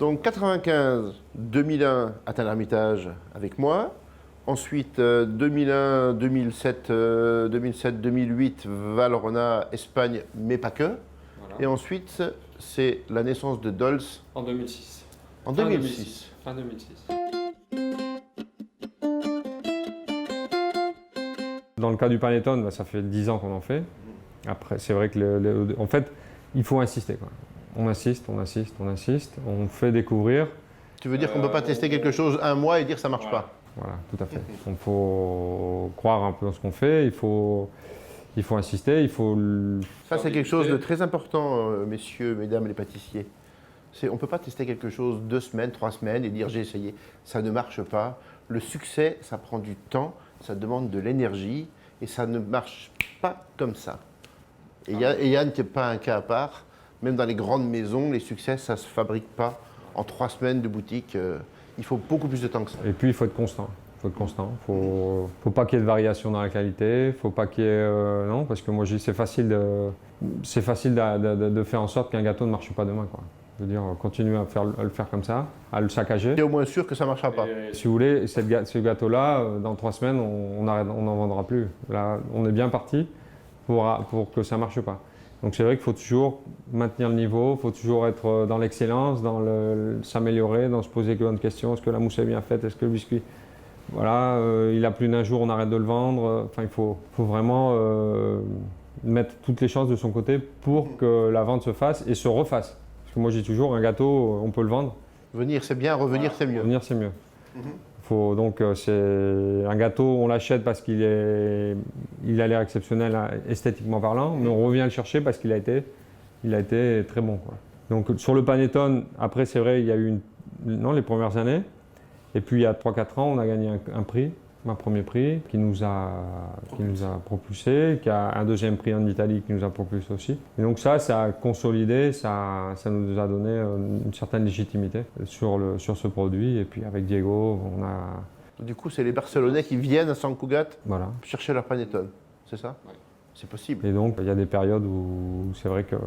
Donc 95, 2001, Atteint l'Ermitage avec moi. Ensuite 2001, 2007, 2008, Valrhona, Espagne, mais pas que. Voilà. Et ensuite, c'est la naissance de Dols En 2006. en 2006. Fin 2006. Dans le cas du panettone, ça fait 10 ans qu'on en fait. Après, c'est vrai que en fait, il faut insister, quoi. On insiste, on insiste, on insiste, on fait découvrir. Tu veux dire qu'on ne peut pas tester quelque chose un mois et dire ça ne marche pas? Voilà, tout à fait. Il faut croire un peu en ce qu'on fait, il faut insister, il faut... Ça, c'est quelque chose de très important, messieurs, mesdames les pâtissiers. On ne peut pas tester quelque chose 2 semaines, 3 semaines et dire j'ai essayé. Ça ne marche pas. Le succès, ça prend du temps, ça demande de l'énergie et ça ne marche pas comme ça. Et Yann n'est pas un cas à part. Même dans les grandes maisons, les succès, ça ne se fabrique pas en 3 semaines de boutique. Il faut beaucoup plus de temps que ça. Et puis, il faut être constant. Il faut pas qu'il y ait de variation dans la qualité. Il faut pas qu'il y ait... non, parce que moi, je dis c'est facile de faire en sorte qu'un gâteau ne marche pas demain, quoi. Je veux dire, continuer à le faire comme ça, à le saccager. Tu es au moins sûr que ça ne marchera pas. Si vous voulez, ce gâteau-là, dans 3 semaines, on n'en vendra plus. Là, on est bien parti pour que ça ne marche pas. Donc c'est vrai qu'il faut toujours maintenir le niveau, il faut toujours être dans l'excellence, dans s'améliorer, dans se poser les bonnes questions. Est-ce que la mousse est bien faite? Est-ce que le biscuit, voilà, il a plus d'un jour, on arrête de le vendre. Enfin, il faut vraiment mettre toutes les chances de son côté pour que la vente se fasse et se refasse. Parce que moi, je dis toujours, un gâteau, on peut le vendre. Venir, c'est bien, revenir, c'est mieux. Revenir, c'est mieux. Donc, c'est un gâteau, on l'achète parce qu'il a l'air exceptionnel esthétiquement parlant, mais on revient le chercher parce qu'il a été très bon, quoi. Donc, sur le panettone, après, c'est vrai, il y a eu les premières années. Et puis, il y a 3-4 ans, on a gagné un prix, un premier prix, qui nous a propulsé, qui a un deuxième prix en Italie qui nous a propulsé aussi. Et donc ça a consolidé, ça nous a donné une certaine légitimité sur ce produit. Et puis avec Diego, on a... Du coup, c'est les Barcelonais qui viennent à Sant Cugat chercher leur panettone, c'est ça? Oui. C'est possible. Et donc, il y a des périodes où c'est vrai que le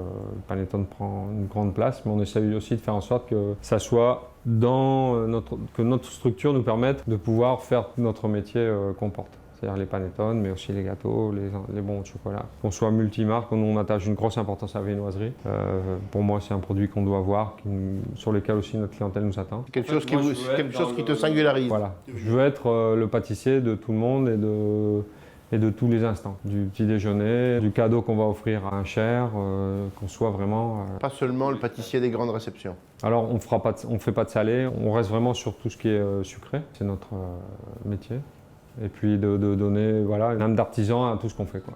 panettone prend une grande place, mais on essaie aussi de faire en sorte que ça soit que notre structure nous permette de pouvoir faire notre métier qu'on porte. C'est-à-dire les panettones, mais aussi les gâteaux, les bonbons de chocolat. Qu'on soit multimarque, on attache une grosse importance à la viennoiserie. Pour moi, c'est un produit qu'on doit avoir, sur lequel aussi notre clientèle nous attend. Quelque chose qui te singularise. Voilà. Je veux être le pâtissier de tout le monde et de tous les instants, du petit déjeuner, du cadeau qu'on va offrir à un cher, qu'on soit vraiment... Pas seulement le pâtissier des grandes réceptions. Alors on ne fait pas de salé, on reste vraiment sur tout ce qui est sucré, c'est notre métier. Et puis de donner une âme d'artisan à tout ce qu'on fait, quoi.